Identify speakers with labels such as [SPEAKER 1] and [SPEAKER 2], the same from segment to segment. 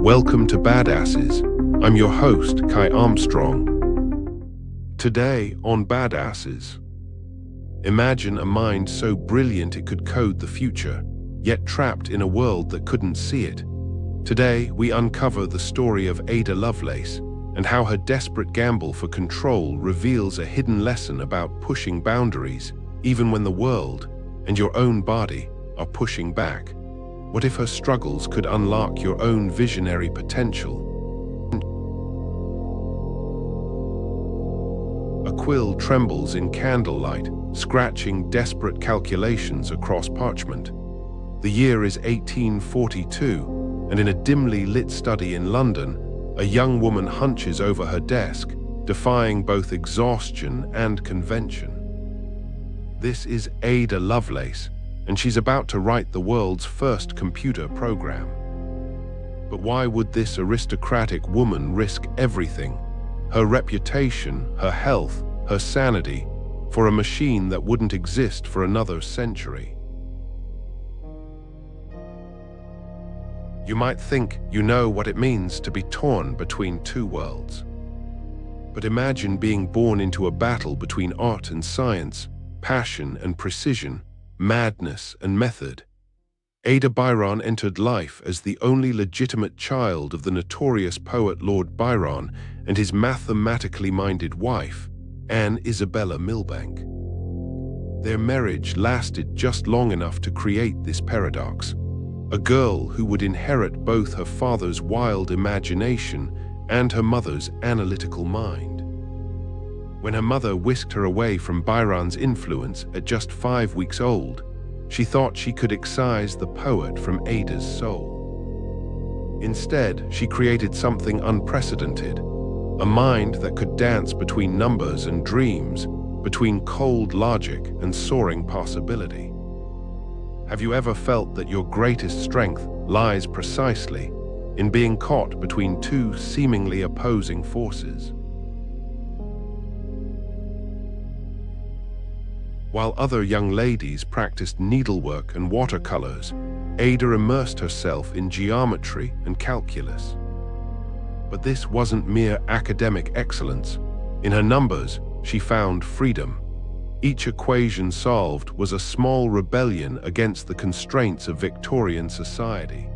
[SPEAKER 1] Welcome to Badasses. I'm your host, Kai Armstrong. Today on Badasses, imagine a mind so brilliant it could code the future, yet trapped in a world that couldn't see it. Today, we uncover the story of Ada Lovelace and how her desperate gamble for control reveals a hidden lesson about pushing boundaries, even when the world and your own body are pushing back. What if her struggles could unlock your own visionary potential? A quill trembles in candlelight, scratching desperate calculations across parchment. The year is 1842, and in a dimly lit study in London, a young woman hunches over her desk, defying both exhaustion and convention. This is Ada Lovelace, and she's about to write the world's first computer program. But why would this aristocratic woman risk everything, her reputation, her health, her sanity, for a machine that wouldn't exist for another century? You might think you know what it means to be torn between two worlds. But imagine being born into a battle between art and science, passion and precision, madness and method. Ada Byron entered life as the only legitimate child of the notorious poet Lord Byron and his mathematically minded wife, Anne Isabella Milbank. Their marriage lasted just long enough to create this paradox: a girl who would inherit both her father's wild imagination and her mother's analytical mind. When her mother whisked her away from Byron's influence at just 5 weeks old, she thought she could excise the poet from Ada's soul. Instead, she created something unprecedented, a mind that could dance between numbers and dreams, between cold logic and soaring possibility. Have you ever felt that your greatest strength lies precisely in being caught between two seemingly opposing forces? While other young ladies practiced needlework and watercolors, Ada immersed herself in geometry and calculus. But this wasn't mere academic excellence. In her numbers, she found freedom. Each equation solved was a small rebellion against the constraints of Victorian society.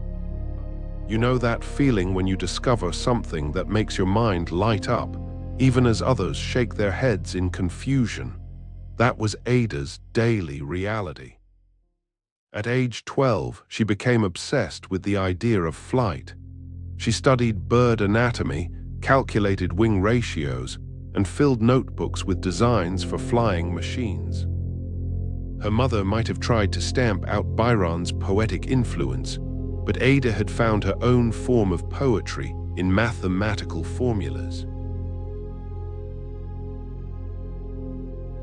[SPEAKER 1] You know that feeling when you discover something that makes your mind light up, even as others shake their heads in confusion? That was Ada's daily reality. At age 12, she became obsessed with the idea of flight. She studied bird anatomy, calculated wing ratios, and filled notebooks with designs for flying machines. Her mother might have tried to stamp out Byron's poetic influence, but Ada had found her own form of poetry in mathematical formulas.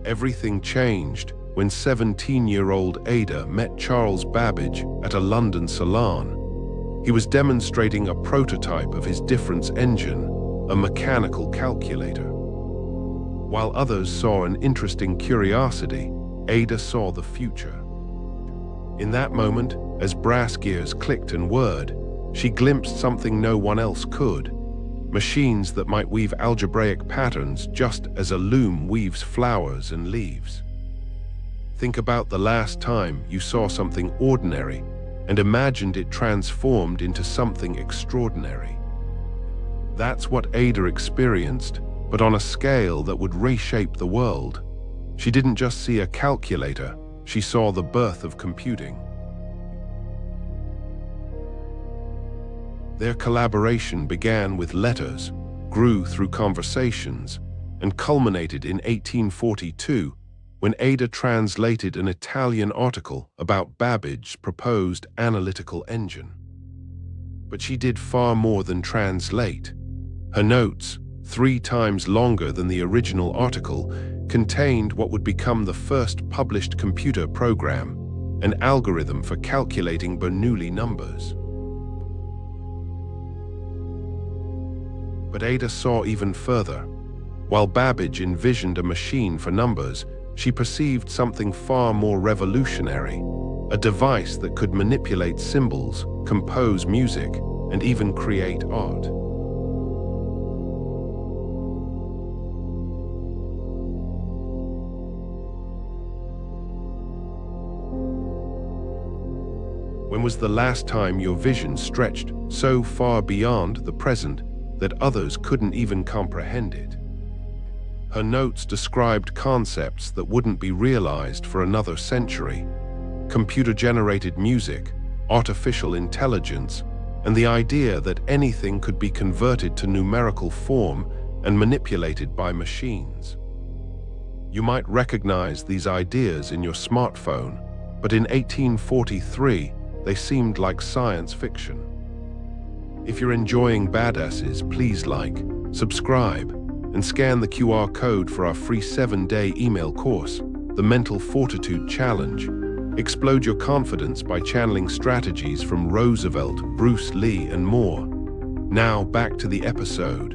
[SPEAKER 1] Everything changed when 17-year-old Ada met Charles Babbage at a London salon. He was demonstrating a prototype of his difference engine, a mechanical calculator. While others saw an interesting curiosity, Ada saw the future. In that moment, as brass gears clicked and whirred, she glimpsed something no one else could: machines that might weave algebraic patterns just as a loom weaves flowers and leaves. Think about the last time you saw something ordinary and imagined it transformed into something extraordinary. That's what Ada experienced, but on a scale that would reshape the world. She didn't just see a calculator, she saw the birth of computing. Their collaboration began with letters, grew through conversations, and culminated in 1842 when Ada translated an Italian article about Babbage's proposed analytical engine. But she did far more than translate. Her notes, 3 times longer than the original article, contained what would become the first published computer program, an algorithm for calculating Bernoulli numbers. But Ada saw even further. While Babbage envisioned a machine for numbers, she perceived something far more revolutionary, a device that could manipulate symbols, compose music, and even create art. When was the last time your vision stretched so far beyond the present that others couldn't even comprehend it? Her notes described concepts that wouldn't be realized for another century: computer-generated music, artificial intelligence, and the idea that anything could be converted to numerical form and manipulated by machines. You might recognize these ideas in your smartphone, but in 1843, they seemed like science fiction. If you're enjoying Badasses, please like, subscribe, and scan the QR code for our free 7-day email course, The Mental Fortitude Challenge. Explode your confidence by channeling strategies from Roosevelt, Bruce Lee, and more. Now back to the episode.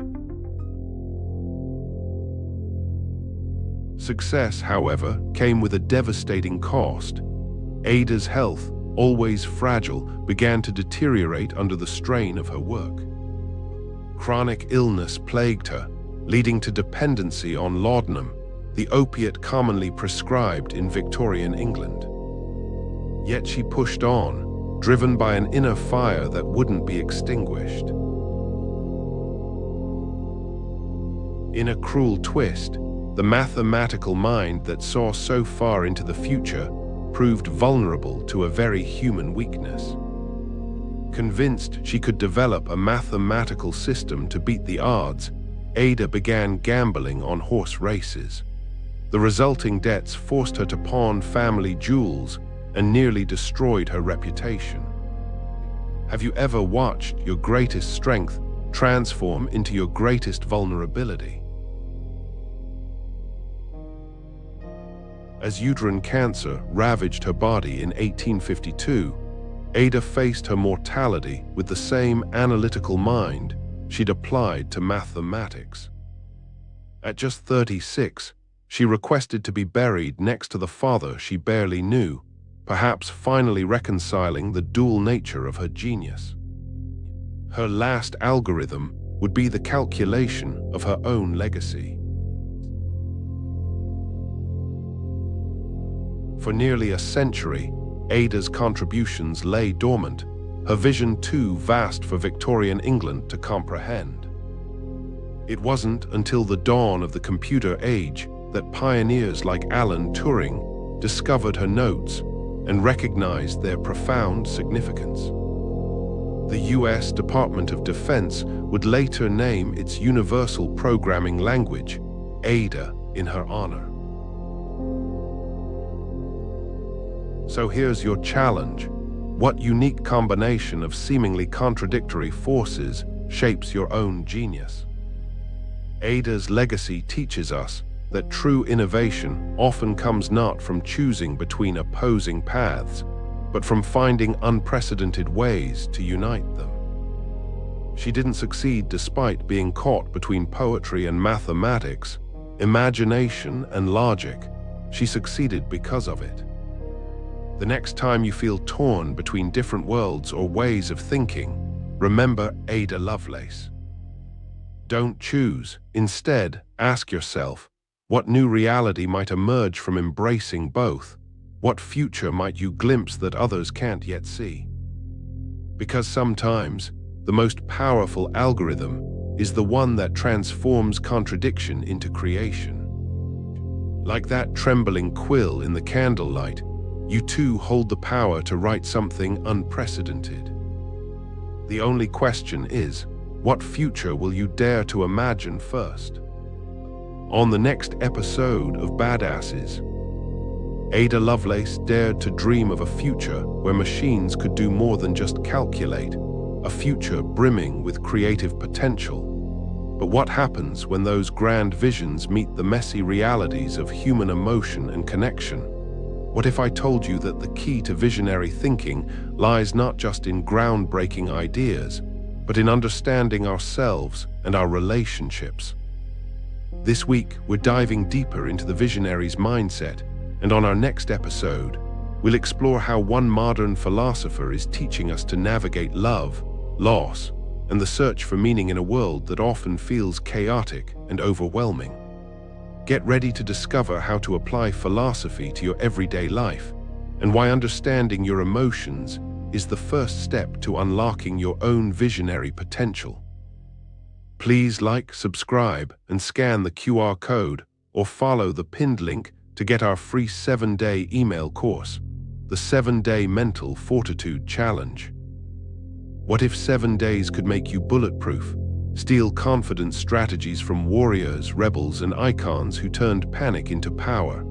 [SPEAKER 1] Success, however, came with a devastating cost. Ada's health, always fragile, began to deteriorate under the strain of her work. Chronic illness plagued her, leading to dependency on laudanum, the opiate commonly prescribed in Victorian England. Yet she pushed on, driven by an inner fire that wouldn't be extinguished. In a cruel twist, the mathematical mind that saw so far into the future proved vulnerable to a very human weakness. Convinced she could develop a mathematical system to beat the odds, Ada began gambling on horse races. The resulting debts forced her to pawn family jewels and nearly destroyed her reputation. Have you ever watched your greatest strength transform into your greatest vulnerability? As uterine cancer ravaged her body in 1852, Ada faced her mortality with the same analytical mind she'd applied to mathematics. At just 36, she requested to be buried next to the father she barely knew, perhaps finally reconciling the dual nature of her genius. Her last algorithm would be the calculation of her own legacy. For nearly a century, Ada's contributions lay dormant, her vision too vast for Victorian England to comprehend. It wasn't until the dawn of the computer age that pioneers like Alan Turing discovered her notes and recognized their profound significance. The US Department of Defense would later name its universal programming language, Ada, in her honor. So here's your challenge. What unique combination of seemingly contradictory forces shapes your own genius? Ada's legacy teaches us that true innovation often comes not from choosing between opposing paths, but from finding unprecedented ways to unite them. She didn't succeed despite being caught between poetry and mathematics, imagination and logic. She succeeded because of it. The next time you feel torn between different worlds or ways of thinking, remember Ada Lovelace. Don't choose. Instead, ask yourself, what new reality might emerge from embracing both? What future might you glimpse that others can't yet see? Because sometimes, the most powerful algorithm is the one that transforms contradiction into creation. Like that trembling quill in the candlelight, you too hold the power to write something unprecedented. The only question is, what future will you dare to imagine first? On the next episode of Badasses, Ada Lovelace dared to dream of a future where machines could do more than just calculate, a future brimming with creative potential. But what happens when those grand visions meet the messy realities of human emotion and connection? What if I told you that the key to visionary thinking lies not just in groundbreaking ideas, but in understanding ourselves and our relationships? This week, we're diving deeper into the visionary's mindset, and on our next episode, we'll explore how one modern philosopher is teaching us to navigate love, loss, and the search for meaning in a world that often feels chaotic and overwhelming. Get ready to discover how to apply philosophy to your everyday life, and why understanding your emotions is the first step to unlocking your own visionary potential. Please like, subscribe, and scan the QR code or follow the pinned link to get our free 7-day email course, the 7-Day Mental Fortitude Challenge. What if 7 days could make you bulletproof? Steal confidence strategies from warriors, rebels, and icons who turned panic into power.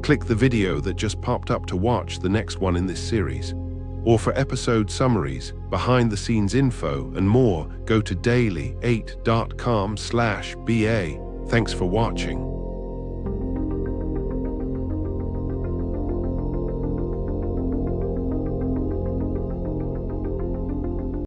[SPEAKER 1] Click the video that just popped up to watch the next one in this series. Or for episode summaries, behind-the-scenes info, and more, go to daily8.com/BA. Thanks for watching.